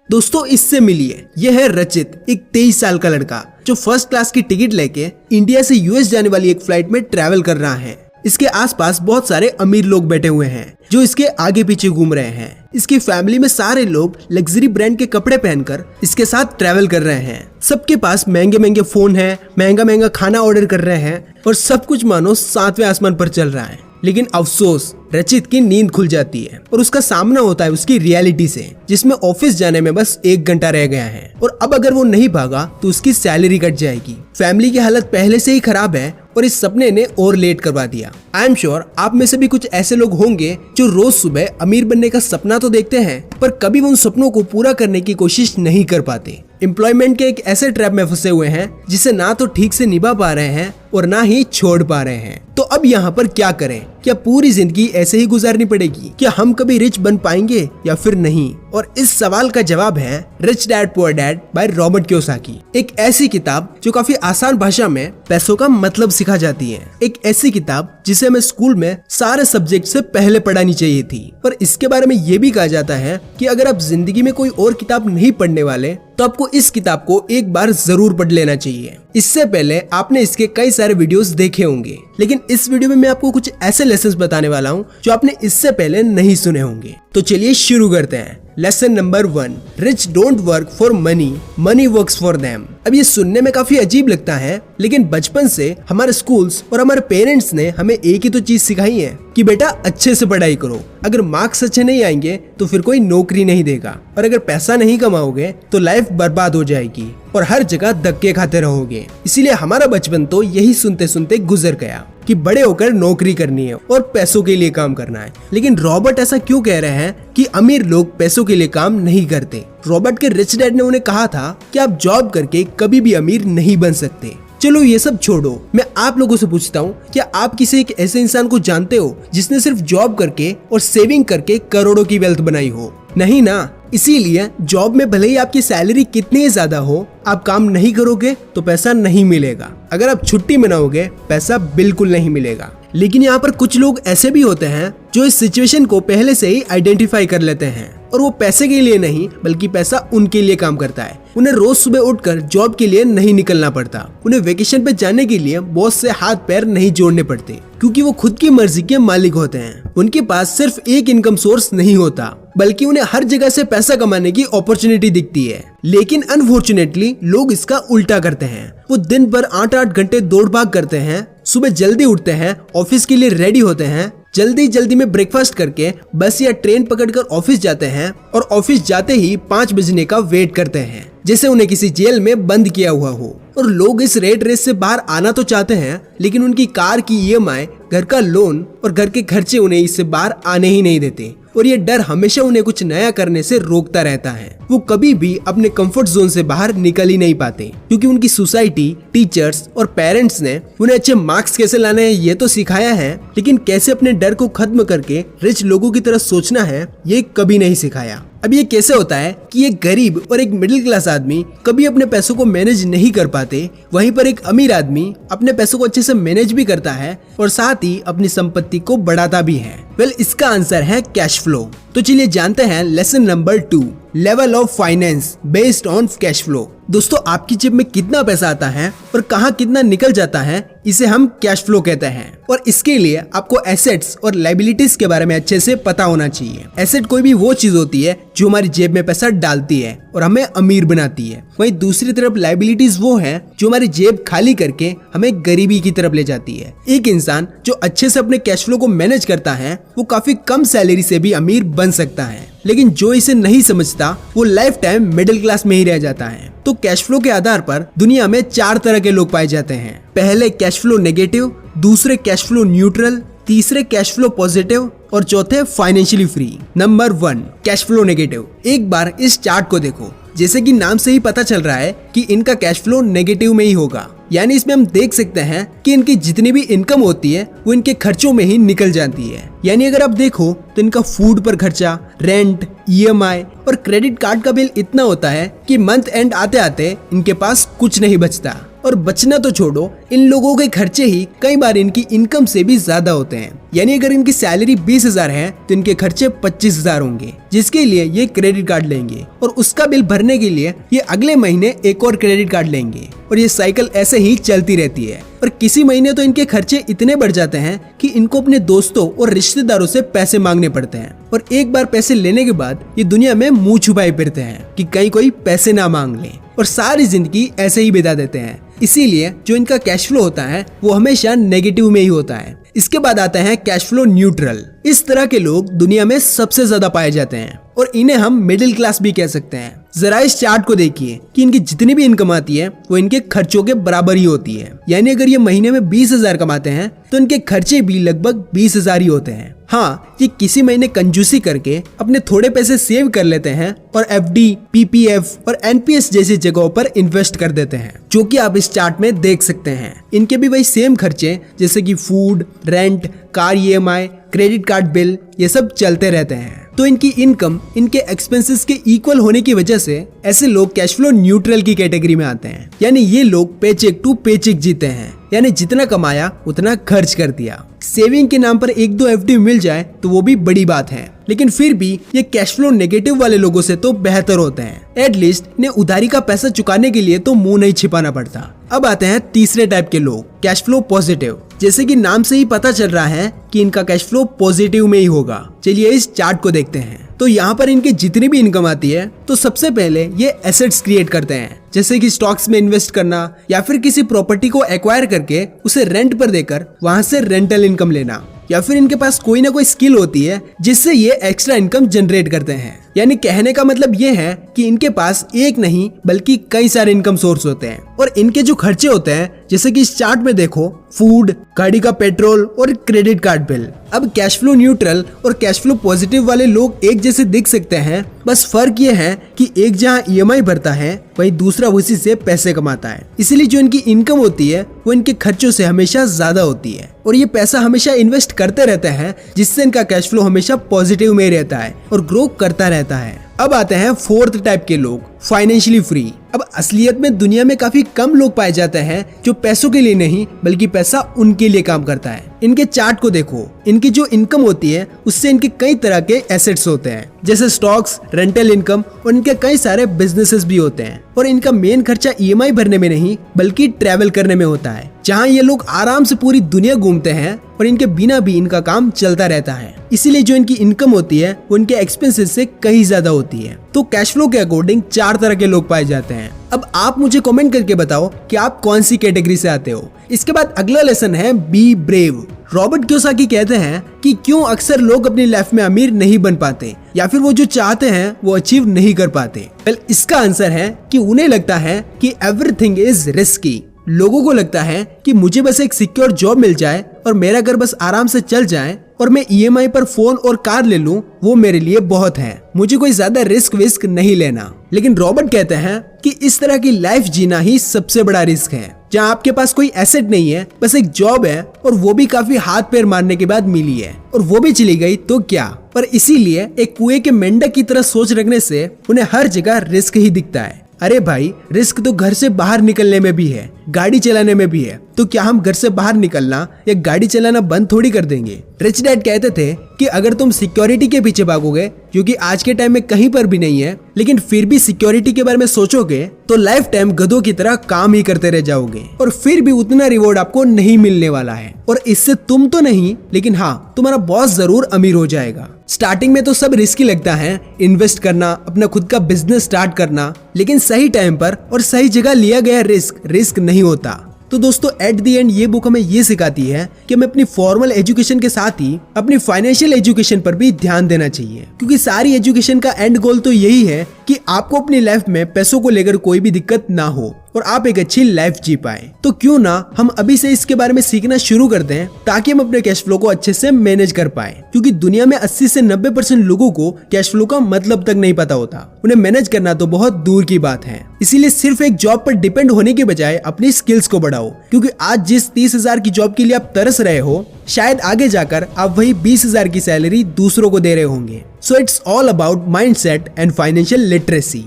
दोस्तों इससे मिलिए, यह है रचित, एक 23 साल का लड़का जो फर्स्ट क्लास की टिकट लेके इंडिया से यूएस जाने वाली एक फ्लाइट में ट्रैवल कर रहा है। इसके आसपास बहुत सारे अमीर लोग बैठे हुए हैं जो इसके आगे पीछे घूम रहे हैं। इसकी फैमिली में सारे लोग लग्जरी ब्रांड के कपड़े पहनकर इसके साथ ट्रैवल कर रहे हैं। सबके पास महंगे महंगे फोन है, महंगा महंगा खाना ऑर्डर कर रहे हैं और सब कुछ मानो 7वें आसमान पर चल रहा है। लेकिन अफसोस, रचित की नींद खुल जाती है और उसका सामना होता है उसकी रियलिटी से, जिसमें ऑफिस जाने में बस 1 घंटा रह गया है और अब अगर वो नहीं भागा तो उसकी सैलरी कट जाएगी। फैमिली की हालत पहले से ही खराब है और इस सपने ने और लेट करवा दिया। आई एम श्योर आप में से भी कुछ ऐसे लोग होंगे जो रोज सुबह अमीर बनने का सपना तो देखते हैं पर कभी वो उन सपनों को पूरा करने की कोशिश नहीं कर पाते। एम्प्लॉयमेंट के एक ऐसे ट्रैप में फंसे हुए हैं जिसे ना तो ठीक से निभा पा रहे हैं और ना ही छोड़ पा रहे हैं। तो अब यहाँ पर क्या करें? क्या पूरी जिंदगी ऐसे ही गुजारनी पड़ेगी? क्या हम कभी रिच बन पाएंगे या फिर नहीं? और इस सवाल का जवाब है rich dad poor dad by Robert Kiyosaki. एक ऐसी किताब जो काफी आसान भाषा में पैसों का मतलब सिखा जाती है। एक ऐसी किताब जिसे हमें स्कूल में सारे सब्जेक्ट से पहले पढ़ानी चाहिए थी। पर इसके बारे में ये भी कहा जाता है कि अगर आप जिंदगी में कोई और किताब नहीं पढ़ने वाले तो आपको इस किताब को एक बार जरूर पढ़ लेना चाहिए। इससे पहले आपने इसके कई सारे वीडियोस देखे होंगे, लेकिन इस वीडियो में मैं आपको कुछ ऐसे लेसन्स बताने वाला हूँ जो आपने इससे पहले नहीं सुने होंगे। तो चलिए शुरू करते हैं। Lesson number 1, rich don't work for money, money works for them. अब ये सुनने में काफी अजीब लगता है, लेकिन बचपन से हमारे स्कूल्स और हमारे पेरेंट्स ने हमें एक ही तो चीज सिखाई है कि बेटा अच्छे से पढ़ाई करो। अगर मार्क्स अच्छे नहीं आएंगे तो फिर कोई नौकरी नहीं देगा और अगर पैसा नहीं कमाओगे तो लाइफ बर्बाद हो जाएगी और हर जगह धक्के खाते रहोगे। इसीलिए हमारा बचपन तो यही सुनते सुनते गुजर गया कि बड़े होकर नौकरी करनी है और पैसों के लिए काम करना है। लेकिन रॉबर्ट ऐसा क्यों कह रहे हैं कि अमीर लोग पैसों के लिए काम नहीं करते? रॉबर्ट के रिच डैड ने उन्हें कहा था कि आप जॉब करके कभी भी अमीर नहीं बन सकते। चलो ये सब छोड़ो, मैं आप लोगों से पूछता हूँ, क्या आप किसी एक ऐसे इंसान को जानते हो जिसने सिर्फ जॉब करके और सेविंग करके करोड़ों की वेल्थ बनाई हो? नहीं ना। इसीलिए जॉब में भले ही आपकी सैलरी कितनी ज्यादा हो, आप काम नहीं करोगे तो पैसा नहीं मिलेगा। अगर आप छुट्टी मनाओगे पैसा बिल्कुल नहीं मिलेगा। लेकिन यहाँ पर कुछ लोग ऐसे भी होते हैं जो इस सिचुएशन को पहले से ही आइडेंटिफाई कर लेते हैं और वो पैसे के लिए नहीं बल्कि पैसा उनके लिए काम करता है। उन्हें रोज सुबह उठकर जॉब के लिए नहीं निकलना पड़ता। उन्हें वेकेशन पे जाने के लिए बॉस से हाथ पैर नहीं जोड़ने पड़ते क्योंकि वो खुद की मर्जी के मालिक होते हैं। उनके पास सिर्फ एक इनकम सोर्स नहीं होता बल्कि उन्हें हर जगह से पैसा कमाने की अपॉर्चुनिटी दिखती है। लेकिन अनफॉर्चुनेटली लोग इसका उल्टा करते हैं। वो दिन भर 8-8 घंटे दौड़ भाग करते हैं, सुबह जल्दी उठते हैं, ऑफिस के लिए रेडी होते हैं, जल्दी जल्दी में ब्रेकफास्ट करके बस या ट्रेन पकड़कर ऑफिस जाते हैं और ऑफिस जाते ही 5 बजने का वेट करते हैं जैसे उन्हें किसी जेल में बंद किया हुआ हो। और लोग इस रेट रेस से बाहर आना तो चाहते हैं, लेकिन उनकी कार की EMI, घर का लोन और घर के खर्चे उन्हें इससे बाहर आने ही नहीं देते और ये डर हमेशा उन्हें कुछ नया करने से रोकता रहता है। वो कभी भी अपने कंफर्ट जोन से बाहर निकल ही नहीं पाते क्योंकि उनकी सोसाइटी, टीचर्स और पेरेंट्स ने उन्हें अच्छे मार्क्स कैसे लाने हैं ये तो सिखाया है, लेकिन कैसे अपने डर को खत्म करके रिच लोगों की तरह सोचना है ये कभी नहीं सिखाया। अब ये कैसे होता है कि एक गरीब और एक मिडिल क्लास आदमी कभी अपने पैसों को मैनेज नहीं कर पाते, वहीं पर एक अमीर आदमी अपने पैसों को अच्छे से मैनेज भी करता है और साथ ही अपनी संपत्ति को बढ़ाता भी है? वेल, इसका आंसर है कैश फ्लो। तो चलिए जानते हैं lesson number 2, level of finance based on cash flow. दोस्तों, आपकी जेब में कितना पैसा आता है और कहाँ कितना निकल जाता है, इसे हम कैश फ्लो कहते हैं। और इसके लिए आपको एसेट्स और लायबिलिटीज के बारे में अच्छे से पता होना चाहिए। एसेट कोई भी वो चीज होती है जो हमारी जेब में पैसा डालती है और हमें अमीर बनाती है। वहीं दूसरी तरफ लायबिलिटीज वो है जो हमारी जेब खाली करके हमें गरीबी की तरफ ले जाती है। एक इंसान जो अच्छे से अपने कैश फ्लो को मैनेज करता है वो काफी कम सैलरी से भी अमीर बन सकता है, लेकिन जो इसे नहीं समझता वो लाइफ टाइम मिडिल क्लास में ही रह जाता है। तो कैश फ्लो के आधार पर दुनिया में 4 तरह के लोग पाए जाते हैं। पहले कैश फ्लो नेगेटिव, दूसरे कैश फ्लो न्यूट्रल, तीसरे कैश फ्लो पॉजिटिव और चौथे financially free. Number 1, cash flow negative. एक बार इस चार्ट को देखो, जैसे कि नाम से ही पता चल रहा है कि इनका कैश फ्लो नेगेटिव में ही होगा। यानी इसमें हम देख सकते हैं कि इनकी जितनी भी इनकम होती है वो इनके खर्चों में ही निकल जाती है। यानी अगर आप देखो तो इनका फूड पर खर्चा, रेंट, EMI और क्रेडिट कार्ड का बिल इतना होता है कि मंथ एंड आते आते इनके पास कुछ नहीं बचता। और बचना तो छोड़ो, इन लोगों के खर्चे ही कई बार इनकी इनकम से भी ज्यादा होते हैं। यानी अगर इनकी सैलरी 20,000 है तो इनके खर्चे 25,000 होंगे, जिसके लिए ये क्रेडिट कार्ड लेंगे और उसका बिल भरने के लिए ये अगले महीने एक और क्रेडिट कार्ड लेंगे और ये साइकिल ऐसे ही चलती रहती है। और किसी महीने तो इनके खर्चे इतने बढ़ जाते हैं कि इनको अपने दोस्तों और रिश्तेदारों से पैसे मांगने पड़ते हैं और एक बार पैसे लेने के बाद ये दुनिया में मुंह छुपाए फिरते हैं कि कहीं कोई पैसे ना मांग ले और सारी जिंदगी ऐसे ही बिता देते हैं। इसीलिए जो इनका कैश फ्लो होता है वो हमेशा नेगेटिव में ही होता है। इसके बाद आता है कैश फ्लो न्यूट्रल। इस तरह के लोग दुनिया में सबसे ज्यादा पाए जाते हैं और इन्हें हम मिडिल क्लास भी कह सकते हैं। जरा इस चार्ट को देखिए कि इनकी जितनी भी इनकम आती है वो इनके खर्चों के बराबर ही होती है। यानी अगर ये महीने में 20,000 कमाते हैं तो इनके खर्चे भी लगभग 20,000 ही होते हैं। हाँ, ये किसी महीने कंजूसी करके अपने थोड़े पैसे सेव कर लेते हैं और एफडी, पीपीएफ और एनपीएस जैसी जगहों पर इन्वेस्ट कर देते हैं, जो कि आप इस चार्ट में देख सकते हैं। इनके भी वही सेम खर्चे जैसे कि food, rent, car EMI, credit card bill, ये सब चलते रहते हैं। तो इनकी इनकम इनके एक्सपेंसेस के इक्वल होने की वजह से ऐसे लोग कैश फ्लो न्यूट्रल की कैटेगरी में आते हैं। यानी ये लोग पेचेक टू पेचेक जीते हैं, यानी जितना कमाया उतना खर्च कर दिया। सेविंग के नाम पर 1-2 एफडी मिल जाए तो वो भी बड़ी बात है, लेकिन फिर भी ये कैश फ्लो नेगेटिव वाले लोगों से तो बेहतर होते हैं। एटलीस्ट इन्हें उधारी का पैसा चुकाने के लिए तो मुंह नहीं छिपाना पड़ता। अब आते हैं तीसरे टाइप के लोग, कैश फ्लो पॉजिटिव। जैसे कि नाम से ही पता चल रहा है कि इनका कैश फ्लो पॉजिटिव में ही होगा। चलिए इस चार्ट को देखते हैं। तो यहाँ पर इनकी जितनी भी इनकम आती है तो सबसे पहले ये एसेट्स क्रिएट करते हैं, जैसे कि स्टॉक्स में इन्वेस्ट करना या फिर किसी प्रॉपर्टी को एक्वायर करके उसे रेंट पर देकर वहां से रेंटल इनकम लेना, या फिर इनके पास कोई ना कोई स्किल होती है जिससे ये एक्स्ट्रा इनकम जनरेट करते हैं। यानी कहने का मतलब ये है कि इनके पास एक नहीं बल्कि कई सारे इनकम सोर्स होते हैं और इनके जो खर्चे होते हैं जैसे कि इस चार्ट में देखो, फूड, गाड़ी का पेट्रोल और क्रेडिट कार्ड बिल। अब कैश फ्लो न्यूट्रल और कैश फ्लो पॉजिटिव वाले लोग एक जैसे दिख सकते हैं, बस फर्क ये है कि एक जहाँ ईएमआई भरता है वहीं दूसरा उसी से पैसे कमाता है। इसीलिए जो इनकी इनकम होती है वो इनके खर्चों से हमेशा ज्यादा होती है और ये पैसा हमेशा इन्वेस्ट करते रहते हैं, जिससे इनका कैश फ्लो हमेशा पॉजिटिव में रहता है और ग्रो करता रहता है। अब आते हैं फोर्थ टाइप के लोग, फाइनेंशियली फ्री। अब असलियत में दुनिया में काफी कम लोग पाए जाते हैं जो पैसों के लिए नहीं बल्कि पैसा उनके लिए काम करता है। इनके चार्ट को देखो, इनकी जो इनकम होती है उससे इनके कई तरह के एसेट्स होते हैं, जैसे स्टॉक्स, रेंटल इनकम और इनके कई सारे बिजनेसेस भी होते हैं। और इनका मेन खर्चा ईएमआई भरने में नहीं बल्कि ट्रैवल करने में होता है, जहाँ ये लोग आराम से पूरी दुनिया घूमते हैं और इनके बिना भी इनका काम चलता रहता है। इसीलिए जो इनकी इनकम होती है वो इनके एक्सपेंसेस से कहीं ज्यादा होती है। तो कैश फ्लो के अकॉर्डिंग 4 तरह के लोग पाए जाते हैं। अब आप मुझे कमेंट करके बताओ कि आप कौन सी कैटेगरी से आते हो। इसके बाद अगला लेसन है बी ब्रेव। रॉबर्ट कियोसाकी कहते हैं कि क्यों अक्सर लोग अपनी लाइफ में अमीर नहीं बन पाते या फिर वो जो चाहते हैं वो अचीव नहीं कर पाते। वेल, इसका आंसर है कि उन्हें लगता है कि एवरीथिंग इज रिस्की। लोगों को लगता है कि मुझे बस एक सिक्योर जॉब मिल जाए और मेरा घर बस आराम से चल जाए और मैं ईएमआई पर फोन और कार ले लूं, वो मेरे लिए बहुत है, मुझे कोई ज्यादा रिस्क विस्क नहीं लेना। लेकिन रॉबर्ट कहते हैं कि इस तरह की लाइफ जीना ही सबसे बड़ा रिस्क है, जहां आपके पास कोई एसेट नहीं है, बस एक जॉब है और वो भी काफी हाथ पैर मारने के बाद मिली है और वो भी चली गई तो क्या। पर इसीलिए एक कुएं के मेंढक की तरह सोच रखने से उन्हें हर जगह रिस्क ही दिखता है। अरे भाई, रिस्क तो घर से बाहर निकलने में भी है, गाड़ी चलाने में भी है। तो क्या हम घर से बाहर निकलना या गाड़ी चलाना बंद थोड़ी कर देंगे। रिच डैड कहते थे कि अगर तुम सिक्योरिटी के पीछे भागोगे, जो कि आज के टाइम में कहीं पर भी नहीं है, लेकिन फिर भी सिक्योरिटी के बारे में सोचोगे तो लाइफ टाइम गधों की तरह काम ही करते रह जाओगे और फिर भी उतना रिवॉर्ड आपको नहीं मिलने वाला है। और इससे तुम तो नहीं, लेकिन हाँ, तुम्हारा बॉस जरूर अमीर हो जाएगा। स्टार्टिंग में तो सब रिस्की लगता है, इन्वेस्ट करना, अपना खुद का बिजनेस स्टार्ट करना, लेकिन सही टाइम पर और सही जगह लिया गया रिस्क नहीं होता। तो दोस्तों, एट द एंड ये बुक हमें ये सिखाती है कि हमें अपनी फॉर्मल एजुकेशन के साथ ही अपनी फाइनेंशियल एजुकेशन पर भी ध्यान देना चाहिए, क्योंकि सारी एजुकेशन का एंड गोल तो यही है कि आपको अपनी लाइफ में पैसों को लेकर कोई भी दिक्कत ना हो और आप एक अच्छी लाइफ जी पाए। तो क्यों ना हम अभी से इसके बारे में सीखना शुरू कर दें, ताकि हम अपने कैश फ्लो को अच्छे से मैनेज कर पाए। क्योंकि दुनिया में 80 से 90% लोगों को कैश फ्लो का मतलब तक नहीं पता होता, उन्हें मैनेज करना तो बहुत दूर की बात है। इसीलिए सिर्फ एक जॉब पर डिपेंड होने के बजाय अपनी स्किल्स को बढ़ाओ, क्योंकि आज जिस 30,000 की जॉब के लिए आप तरस रहे हो, शायद आगे जाकर आप वही 20,000 की सैलरी दूसरों को दे रहे होंगे। So it's all about mindset and financial literacy.